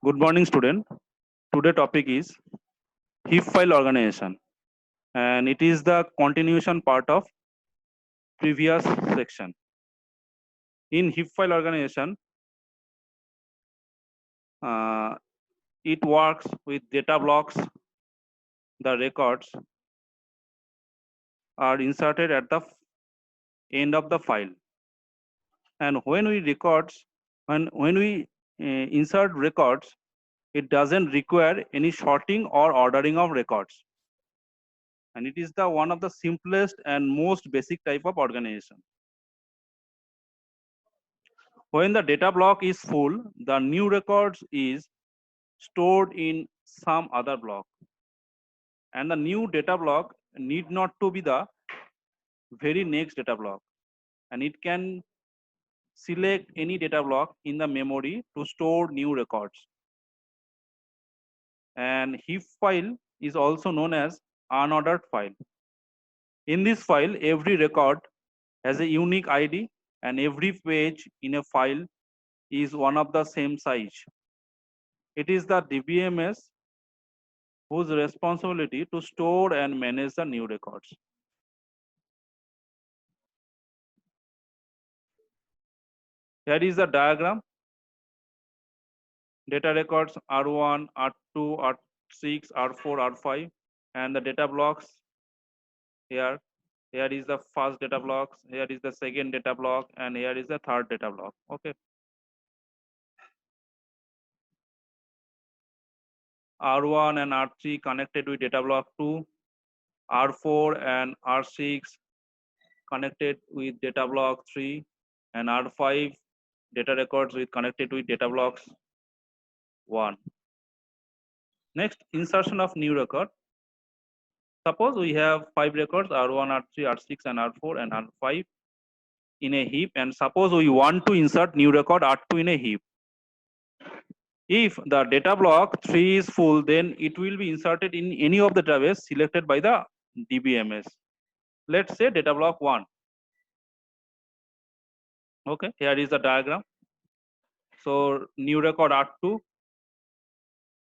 Good morning, student. Today topic is heap file organization, and it is the continuation part of previous section. In heap file organization, uh, it works with data blocks. The records are inserted at the end of the file, and when we insert records, it doesn't require any sorting or ordering of records, and it is the one of the simplest and most basic type of organization. When the data block is full, the new records is stored in some other block. And the new data block need not to be the very next data block. And it can select any data block in the memory to store new records. And heap file is also known as unordered file. In this file, every record has a unique ID and every page in a file is one of the same size. It is the DBMS whose responsibility to store and manage the new records. Here is the diagram. Data records R1, R2, R6, R4, R5, and the data blocks here. Here is the first data block, here is the second data block, and here is the third data block. Okay. R1 and R3 connected with data block 2, R4 and R6 connected with data block 3, and R5 data records with connected with data blocks 1. Next, insertion of new record. Suppose we have 5 records R1, R3, R6, and R4 and R5 in a heap, and suppose we want to insert new record R2 in a heap. If the data block 3 is full, then it will be inserted in any of the database selected by the DBMS. Let's say data block 1. Okay, here is the diagram. So new record R2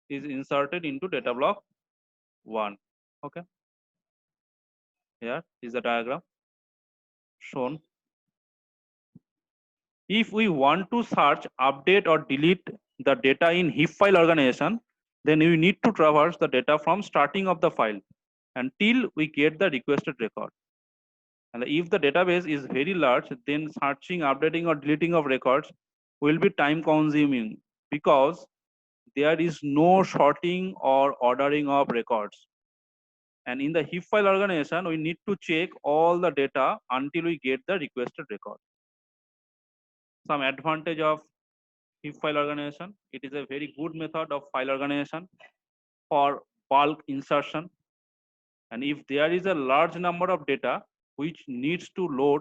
is inserted into data block 1. Okay, here is the diagram shown. If we want to search, update, or delete the data in heap file organization, then we need to traverse the data from starting of the file until we get the requested record. And if the database is very large, then searching, updating, or deleting of records will be time consuming because there is no sorting or ordering of records. And in the heap file organization, we need to check all the data until we get the requested record. Some advantage of heap file organization: it is a very good method of file organization for bulk insertion. And if there is a large number of data which needs to load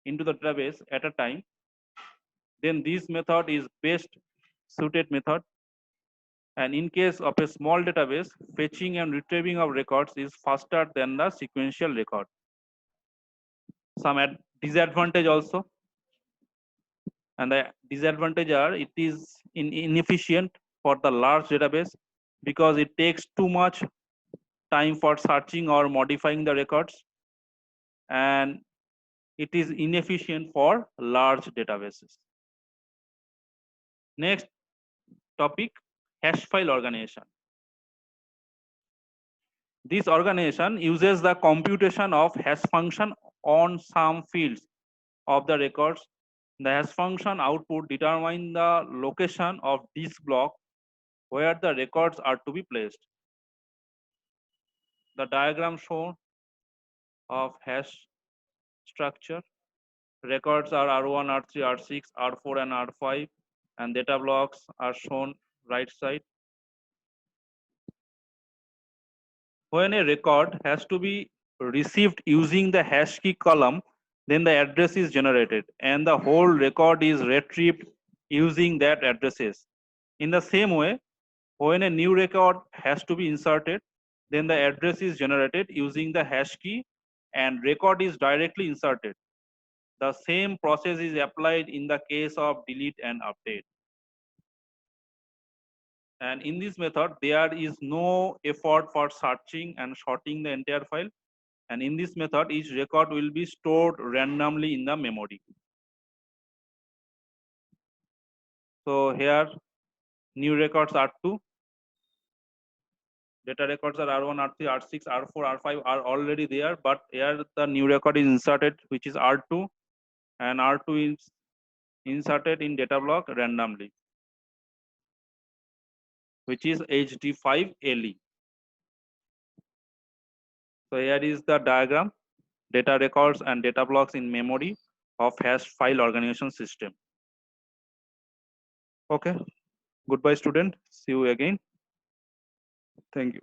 into the database at a time, then this method is best suited method. And in case of a small database, fetching and retrieving of records is faster than the sequential record. Some disadvantage also, and the disadvantage are it is inefficient for the large database because it takes too much time for searching or modifying the records, and it is inefficient for large databases. Next topic, hash file organization. This organization uses the computation of hash function on some fields of the records. The hash function output determine the location of this block where the records are to be placed. The diagram shown of hash structure. Records are R1, R3, R6, R4, and R5, and data blocks are shown right side. When a record has to be received using the hash key column, then the address is generated and the whole record is retrieved using that addresses. In the same way, when a new record has to be inserted, then the address is generated using the hash key and record is directly inserted. The same process is applied in the case of delete and update. And in this method, there is no effort for searching and sorting the entire file. And in this method, each record will be stored randomly in the memory. So here, new records R2, data records are R1, R3, R6, R4, R5 are already there, but here the new record is inserted, which is R2, and R2 is inserted in data block randomly, which is HD5LE. So here is the diagram, data records and data blocks in memory of hash file organization system. Okay, goodbye student, see you again. Thank you.